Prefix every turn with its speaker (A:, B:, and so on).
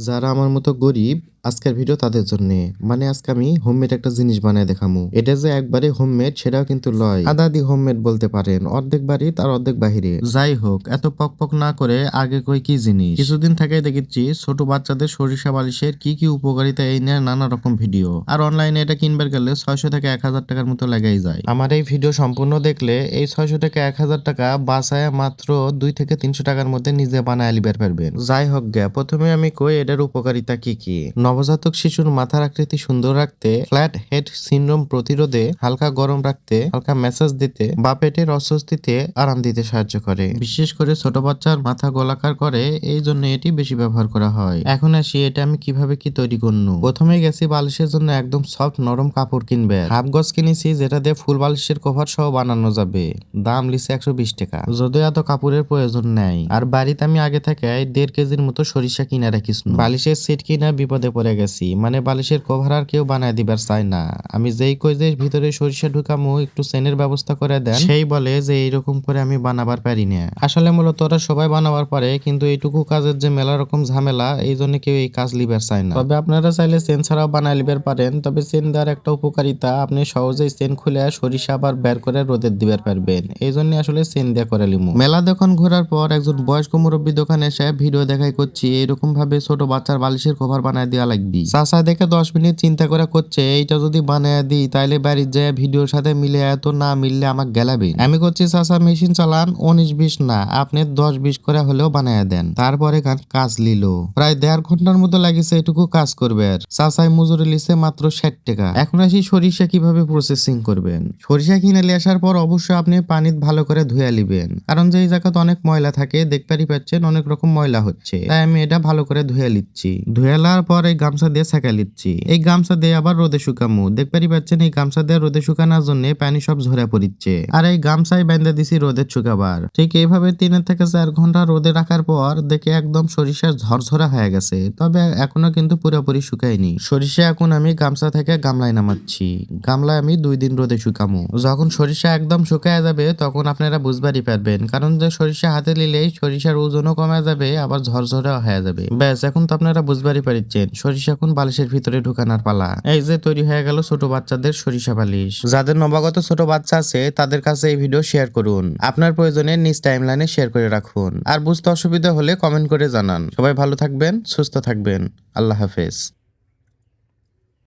A: যারা আমার মতো গরিব, আজকের ভিডিও তাদের জন্য। মানে আজকে আমি হোমমেড একটা জিনিস বানায় দেখামু। এটা যে একবারে হোমমেড সেটাও কিন্তু লয়, আধা আধি হোমমেড বলতে পারেন, অর্ধেক বাড়ি তার অর্ধেক বাহিরে। যাই হোক, এত পক পক না করে আগে কই কি জিনিস। কিছুদিন থেকে দেখেছি ছোট বাচ্চাদের সরিষা বালিশের কি কি উপকারিতা এই নিয়ে নানা রকম ভিডিও, আর অনলাইনে এটা কিনবার গেলে 600 থেকে 1000 টাকার মতো লেগেই যায়। আমার এই ভিডিও সম্পূর্ণ দেখলে এই 600 থেকে 1000 টাকা বাঁচায় মাত্র 2 থেকে 300 টাকার মধ্যে নিজে বানায় লিবার পারবেন। যাই হোক গে, প্রথমে আমি কই এটার উপকারিতা কি কি। নবজাতক শিশুর মাথার আকৃতি সুন্দর রাখতে, ফ্ল্যাট হেড সিনড্রোম প্রতিরোধে, হালকা গরম রাখতে, হালকা ম্যাসাজ দিতে বা পেটের অস্বস্তিতে আরাম দিতে সাহায্য করে। বিশেষ করে ছোট বাচ্চার মাথা গোলাকার করে, এই জন্য এটি বেশি ব্যবহার করা হয়। এখন আসি এটা আমি কিভাবে কি তৈরি করনু। প্রথমে গেছি বালিশের জন্য একদম সফট নরম কাপড় কিনবে। হাফ গজ কিনেছি, যেটা দিয়ে ফুল বালিশের কভার সহ বানানো যাবে। দাম লিছে 120 টাকা, যদিও এত কাপড়ের প্রয়োজন নাই। আর বাড়িতে আমি আগে থেকে 1.5 কেজির মতো সরিষা কিনে রাখিস। বালিশের সেট কিনা বিপদে পড়ে গেছি, মানে বালিশের কভার আর কেউ বানায় দিবার চায় না। আমি যেই কই যে ভিতরে সরিষা ঢুকামু, একটু চেনের ব্যবস্থা করে দেন, সেই বলে যে এইরকম করে আমি বানাবার পারি না। আসলে মূলত ওরা সবাই বানাবার পারে, কিন্তু এইটুকু কাজের যে মেলা রকম ঝামেলা, এই জন্য কেউ এই কাজ লিবার চায় না। তবে আপনারা চাইলে চেন ছাড়াও বানায় লিবার পারেন। তবে চেন দেওয়ার একটা উপকারিতা, আপনি সহজেই চেন খুলে সরিষা আবার বের করে রোদের দিবার পারবেন। এই জন্য আসলে চেন দিয়ে করে লিমু। মেলা দোকান ঘোরার পর একজন বয়স্ক মুরব্বী দোকানে এসে ভিডিও দেখাই করছি এরকম ভাবে ছোট বাচ্চার বালিশের কভার বানায় দেওয়া লাগবি। চাচা দেখে 10 মিনিট চিন্তা করে করছে এইটা যদি বানায় দিই তাইলে বাড়ির যায় ভিডিওর সাথে মিলে, এত না মিললে আমাকে গেলাবে। আমি করছি চাচা মেশিন চালান, 19-20 না, আপনি 10-20 করে হলেও বানায় দেন। তারপরে কাজ লিল, প্রায় 1.5 ঘন্টার মতো লাগিছে এটুকু কাজ করবে। আর চাচাই মজুরি লিছে মাত্র 60 টাকা। এখন আসি সরিষা কিভাবে প্রসেসিং করবেন। সরিষা কিনে নিয়ে আসার পর অবশ্যই আপনি পানি ভালো করে ধুয়ে লিবেন, কারণ যে এই জায়গাতে অনেক ময়লা থাকে, দেখতেই পাচ্ছেন অনেক রকম ময়লা হচ্ছে, তাই আমি এটা ভালো করে ধুয়ে লিচ্ছি। ধুয়ে লার পর এই গামছা দিয়ে সেকা লিচ্ছি। এই গামছা দিয়ে আবার রোদে শুকামু। দেখতেই পাচ্ছেন এই গামছা দিয়ে রোদে শুকানোর জন্য পানি সব ঝরে পড়িচ্ছে, আর এই গামছাই বেঁধে দিছি রোদে শুকাবার। ঠিক এইভাবে 3 থেকে 4 ঘন্টা রোদে রাখার পর দেখে একদম সরিষা ঝরঝরা হয়ে গেছে, তবে এখনো কিন্তু পুরোপুরি শুকায়নি। সরিষা এখন আমি গামছা থেকে গামলায় নামাচ্ছি। গামলায় আমি 2 দিন রোদে শুকামু। যখন সরিষা একদম শুকায় যাবে তখন আপনারা বুঝবারই পারবেন, কারণ যে সরিষা হাতে নিলেই সরিষার ওজনও কমে যাবে, আবার ঝরঝরে হয়ে যাবে। ব্যাস, এখন তো আপনারা বুঝবারই পারছেন সরিষা কোন বালিশের ভিতরে ঢুকানোর পালা। এই যে তৈরি হয়ে গেল ছোট বাচ্চাদের সরিষা বালিশ। যাদের নবাগত ছোট বাচ্চা আছে তাদের কাছে এই ভিডিও শেয়ার করুন, আপনার প্রয়োজনে নিজ টাইমলাইনে শেয়ার করে রাখুন। আর বুঝতে অসুবিধা হলে কমেন্ট করে জানান। সবাই ভালো থাকবেন, সুস্থ থাকবেন। আল্লাহ হাফেজ।